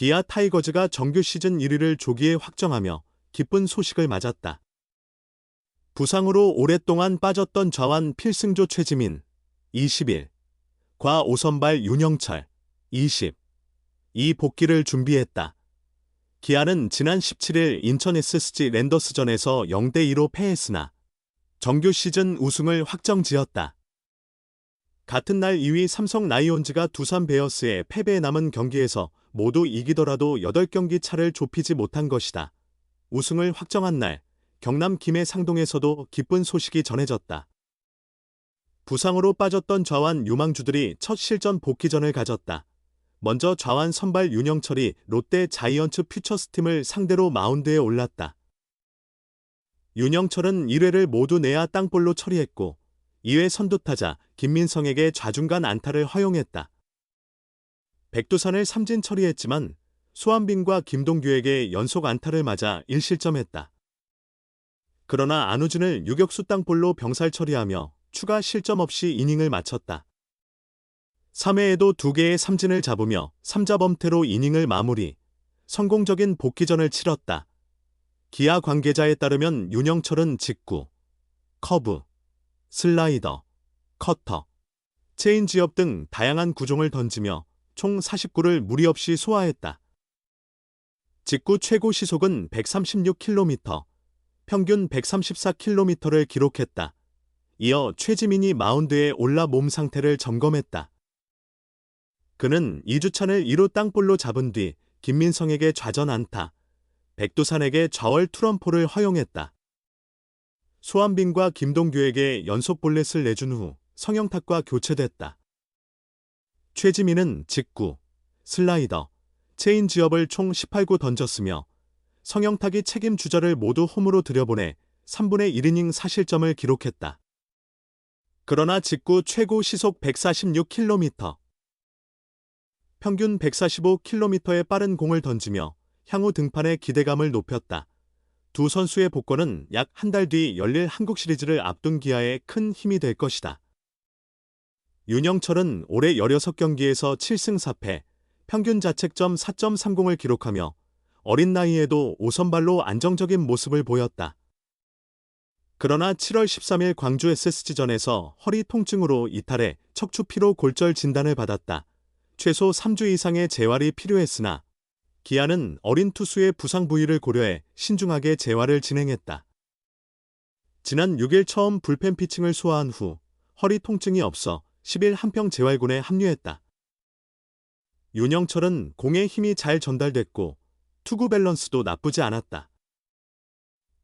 기아 타이거즈가 정규 시즌 1위를 조기에 확정하며 기쁜 소식을 맞았다. 부상으로 오랫동안 빠졌던 좌완 필승조 최지민 21, 과 5선발 윤영철 20, 이 복귀를 준비했다. 기아는 지난 17일 인천 SSG 랜더스전에서 0대2로 패했으나 정규 시즌 우승을 확정지었다. 같은 날 2위 삼성 라이온즈가 두산 베어스의 패배에 남은 경기에서 모두 이기더라도 8경기 차를 좁히지 못한 것이다. 우승을 확정한 날 경남 김해 상동에서도 기쁜 소식이 전해졌다. 부상으로 빠졌던 좌완 유망주들이 첫 실전 복귀전을 가졌다. 먼저 좌완 선발 윤영철이 롯데 자이언츠 퓨처스팀을 상대로 마운드에 올랐다. 윤영철은 1회를 모두 내야 땅볼로 처리했고 2회 선두타자 김민성에게 좌중간 안타를 허용했다. 백두산을 삼진 처리했지만 소한빈과 김동규에게 연속 안타를 맞아 1실점했다. 그러나 안우진을 유격수 땅볼로 병살 처리하며 추가 실점 없이 이닝을 마쳤다. 3회에도 2개의 삼진을 잡으며 3자범퇴로 이닝을 마무리, 성공적인 복귀전을 치렀다. 기아 관계자에 따르면 윤영철은 직구, 커브, 슬라이더, 커터, 체인지업 등 다양한 구종을 던지며 총 49를 무리 없이 소화했다. 직구 최고 시속은 136km, 평균 134km를 기록했다. 이어 최지민이 마운드에 올라 몸 상태를 점검했다. 그는 이주찬을 2루 땅볼로 잡은 뒤 김민성에게 좌전 안타, 백두산에게 좌월 투런포를 허용했다. 소한빈과 김동규에게 연속 볼넷을 내준 후 성영탁과 교체됐다. 최지민은 직구, 슬라이더, 체인지업을 총 18구 던졌으며 성영탁이 책임 주자를 모두 홈으로 들여보내 3분의 1이닝 4실점을 기록했다. 그러나 직구 최고 시속 146km, 평균 145km의 빠른 공을 던지며 향후 등판의 기대감을 높였다. 두 선수의 복권은 약 한 달 뒤 열릴 한국 시리즈를 앞둔 기아에 큰 힘이 될 것이다. 윤영철은 올해 16경기에서 7승 4패, 평균 자책점 4.30을 기록하며 어린 나이에도 5선발로 안정적인 모습을 보였다. 그러나 7월 13일 광주 SSG전에서 허리 통증으로 이탈해 척추 피로 골절 진단을 받았다. 최소 3주 이상의 재활이 필요했으나 기아는 어린 투수의 부상 부위를 고려해 신중하게 재활을 진행했다. 지난 6일 처음 불펜 피칭을 소화한 후 허리 통증이 없어 10일 한평 재활군에 합류했다. 윤영철은 공의 힘이 잘 전달됐고 투구 밸런스도 나쁘지 않았다.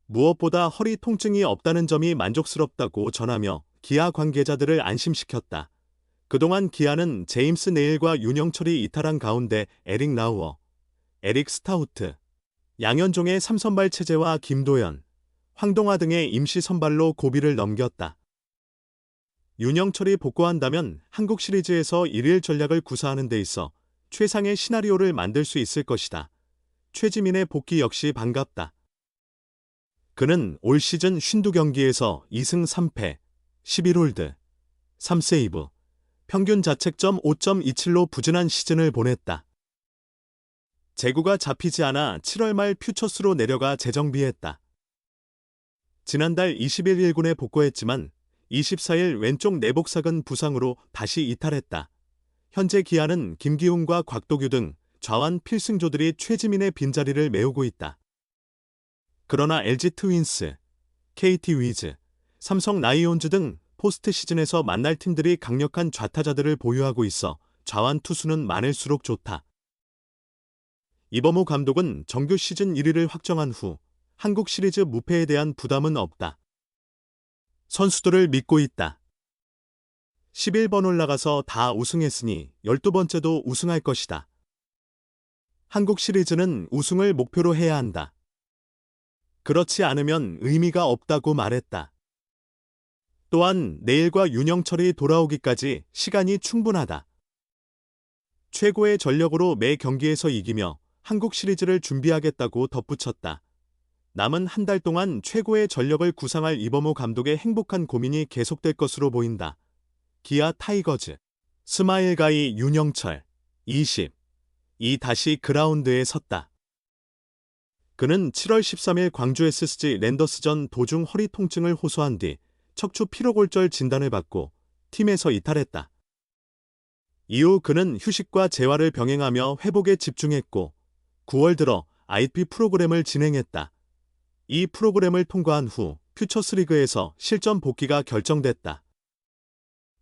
무엇보다 허리 통증이 없다는 점이 만족스럽다고 전하며 기아 관계자들을 안심시켰다. 그동안 기아는 제임스 네일과 윤영철이 이탈한 가운데 에릭 라우어, 에릭 스타우트, 양현종의 3선발 체제와 김도연, 황동화 등의 임시 선발로 고비를 넘겼다. 윤영철이 복구한다면 한국 시리즈에서 1일 전략을 구사하는 데 있어 최상의 시나리오를 만들 수 있을 것이다. 최지민의 복귀 역시 반갑다. 그는 올 시즌 52경기에서 2승 3패, 11홀드, 3세이브, 평균 자책점 5.27로 부진한 시즌을 보냈다. 제구가 잡히지 않아 7월 말 퓨처스로 내려가 재정비했다. 지난달 20일 1군에 복귀했지만 24일 왼쪽 내복사근 부상으로 다시 이탈했다. 현재 기아는 김기훈과 곽도규 등 좌완 필승조들이 최지민의 빈자리를 메우고 있다. 그러나 LG 트윈스, KT 위즈, 삼성 라이온즈 등 포스트 시즌에서 만날 팀들이 강력한 좌타자들을 보유하고 있어 좌완 투수는 많을수록 좋다. 이범호 감독은 정규 시즌 1위를 확정한 후 한국 시리즈 무패에 대한 부담은 없다. 선수들을 믿고 있다. 11번 올라가서 다 우승했으니 12번째도 우승할 것이다. 한국 시리즈는 우승을 목표로 해야 한다. 그렇지 않으면 의미가 없다고 말했다. 또한 내일과 윤영철이 돌아오기까지 시간이 충분하다. 최고의 전력으로 매 경기에서 이기며 한국 시리즈를 준비하겠다고 덧붙였다. 남은 한 달 동안 최고의 전력을 구상할 이범호 감독의 행복한 고민이 계속될 것으로 보인다. 기아 타이거즈, 스마일가이 윤영철, 20, 이 다시 그라운드에 섰다. 그는 7월 13일 광주 SSG 랜더스전 도중 허리 통증을 호소한 뒤 척추 피로골절 진단을 받고 팀에서 이탈했다. 이후 그는 휴식과 재활을 병행하며 회복에 집중했고 9월 들어 ITP 프로그램을 진행했다. 이 프로그램을 통과한 후 퓨처스리그에서 실전 복귀가 결정됐다.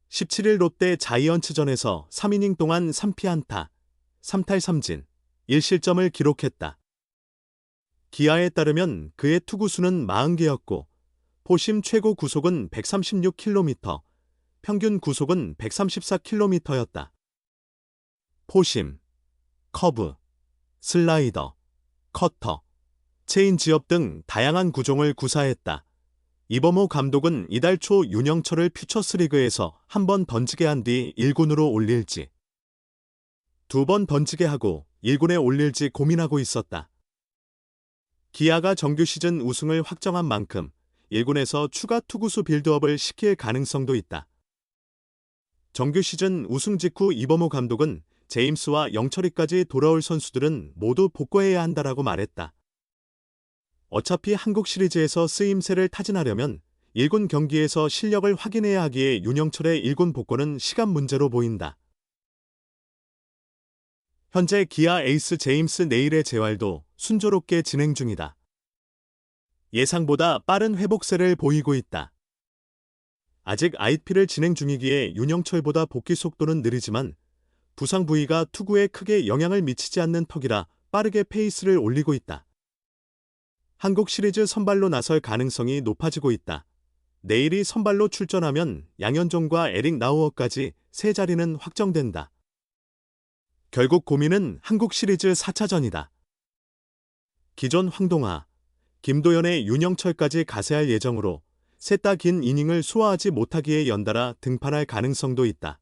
17일 롯데 자이언츠전에서 3이닝 동안 3피안타, 3탈 3진, 1실점을 기록했다. 기아에 따르면 그의 투구수는 40개였고 포심 최고 구속은 136km, 평균 구속은 134km였다. 포심, 커브, 슬라이더, 커터, 체인지업 등 다양한 구종을 구사했다. 이범호 감독은 이달 초 윤영철을 퓨처스리그에서 한 번 던지게 한 뒤 1군으로 올릴지, 2번 던지게 하고 1군에 올릴지 고민하고 있었다. 기아가 정규 시즌 우승을 확정한 만큼 1군에서 추가 투구수 빌드업을 시킬 가능성도 있다. 정규 시즌 우승 직후 이범호 감독은 제임스와 영철이까지 돌아올 선수들은 모두 복귀해야 한다라고 말했다. 어차피 한국 시리즈에서 쓰임새를 타진하려면 1군 경기에서 실력을 확인해야 하기에 윤영철의 1군 복귀는 시간 문제로 보인다. 현재 기아 에이스 제임스 네일의 재활도 순조롭게 진행 중이다. 예상보다 빠른 회복세를 보이고 있다. 아직 ITP를 진행 중이기에 윤영철보다 복귀 속도는 느리지만 부상 부위가 투구에 크게 영향을 미치지 않는 턱이라 빠르게 페이스를 올리고 있다. 한국 시리즈 선발로 나설 가능성이 높아지고 있다. 내일이 선발로 출전하면 양현종과 에릭 나우어까지 세 자리는 확정된다. 결국 고민은 한국 시리즈 4차전이다. 기존 황동하, 김도연의 윤영철까지 가세할 예정으로 셋 다 긴 이닝을 소화하지 못하기에 연달아 등판할 가능성도 있다.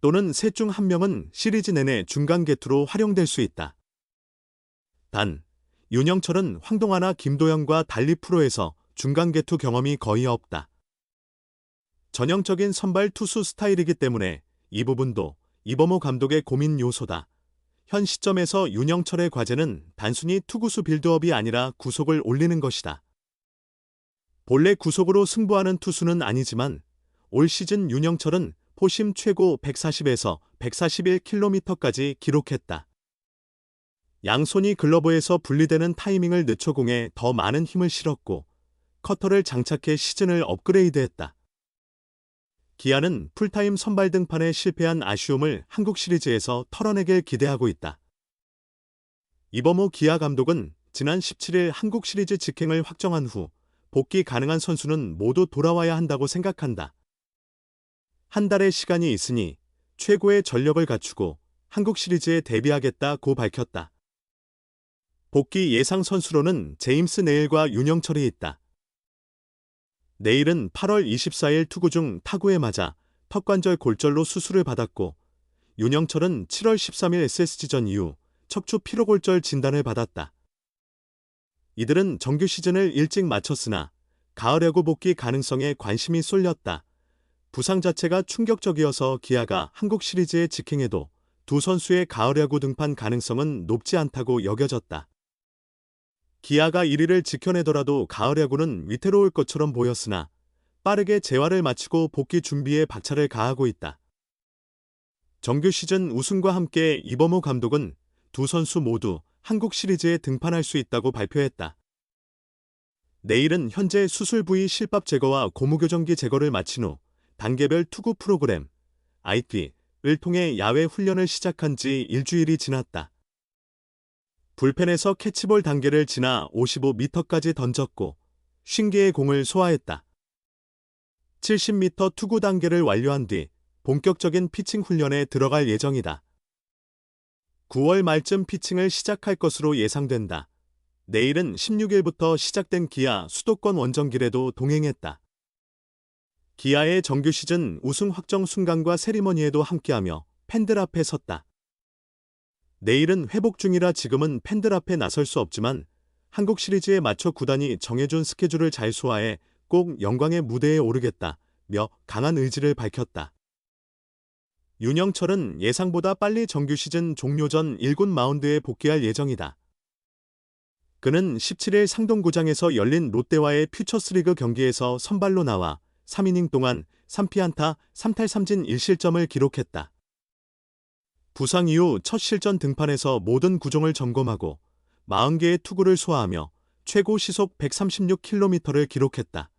또는 셋 중 한 명은 시리즈 내내 중간 개투로 활용될 수 있다. 단, 윤영철은 황동하나 김도영과 달리 프로에서 중간 개투 경험이 거의 없다. 전형적인 선발 투수 스타일이기 때문에 이 부분도 이범호 감독의 고민 요소다. 현 시점에서 윤영철의 과제는 단순히 투구수 빌드업이 아니라 구속을 올리는 것이다. 본래 구속으로 승부하는 투수는 아니지만 올 시즌 윤영철은 포심 최고 140에서 141km까지 기록했다. 양손이 글러브에서 분리되는 타이밍을 늦춰 공에 더 많은 힘을 실었고 커터를 장착해 시즌을 업그레이드했다. 기아는 풀타임 선발 등판에 실패한 아쉬움을 한국 시리즈에서 털어내길 기대하고 있다. 이범호 기아 감독은 지난 17일 한국 시리즈 직행을 확정한 후 복귀 가능한 선수는 모두 돌아와야 한다고 생각한다. 한 달의 시간이 있으니 최고의 전력을 갖추고 한국 시리즈에 데뷔하겠다고 밝혔다. 복귀 예상 선수로는 제임스 네일과 윤영철이 있다. 네일은 8월 24일 투구 중 타구에 맞아 턱관절 골절로 수술을 받았고 윤영철은 7월 13일 SSG전 이후 척추 피로골절 진단을 받았다. 이들은 정규 시즌을 일찍 마쳤으나 가을 야구 복귀 가능성에 관심이 쏠렸다. 부상 자체가 충격적이어서 기아가 한국 시리즈에 직행해도 두 선수의 가을 야구 등판 가능성은 높지 않다고 여겨졌다. 기아가 1위를 지켜내더라도 가을 야구는 위태로울 것처럼 보였으나 빠르게 재활을 마치고 복귀 준비에 박차를 가하고 있다. 정규 시즌 우승과 함께 이범호 감독은 두 선수 모두 한국 시리즈에 등판할 수 있다고 발표했다. 내일은 현재 수술 부위 실밥 제거와 고무교정기 제거를 마친 후 단계별 투구 프로그램 ITP를 통해 야외 훈련을 시작한 지 일주일이 지났다. 불펜에서 캐치볼 단계를 지나 55m까지 던졌고 50개의 공을 소화했다. 70m 투구 단계를 완료한 뒤 본격적인 피칭 훈련에 들어갈 예정이다. 9월 말쯤 피칭을 시작할 것으로 예상된다. 내일은 16일부터 시작된 기아 수도권 원정길에도 동행했다. 기아의 정규 시즌 우승 확정 순간과 세리머니에도 함께하며 팬들 앞에 섰다. 내일은 회복 중이라 지금은 팬들 앞에 나설 수 없지만 한국 시리즈에 맞춰 구단이 정해준 스케줄을 잘 소화해 꼭 영광의 무대에 오르겠다며 강한 의지를 밝혔다. 윤영철은 예상보다 빨리 정규 시즌 종료 전 1군 마운드에 복귀할 예정이다. 그는 17일 상동구장에서 열린 롯데와의 퓨처스리그 경기에서 선발로 나와 3이닝 동안 3피안타 3탈3진 1실점을 기록했다. 부상 이후 첫 실전 등판에서 모든 구종을 점검하고 40개의 투구를 소화하며 최고 시속 136km를 기록했다.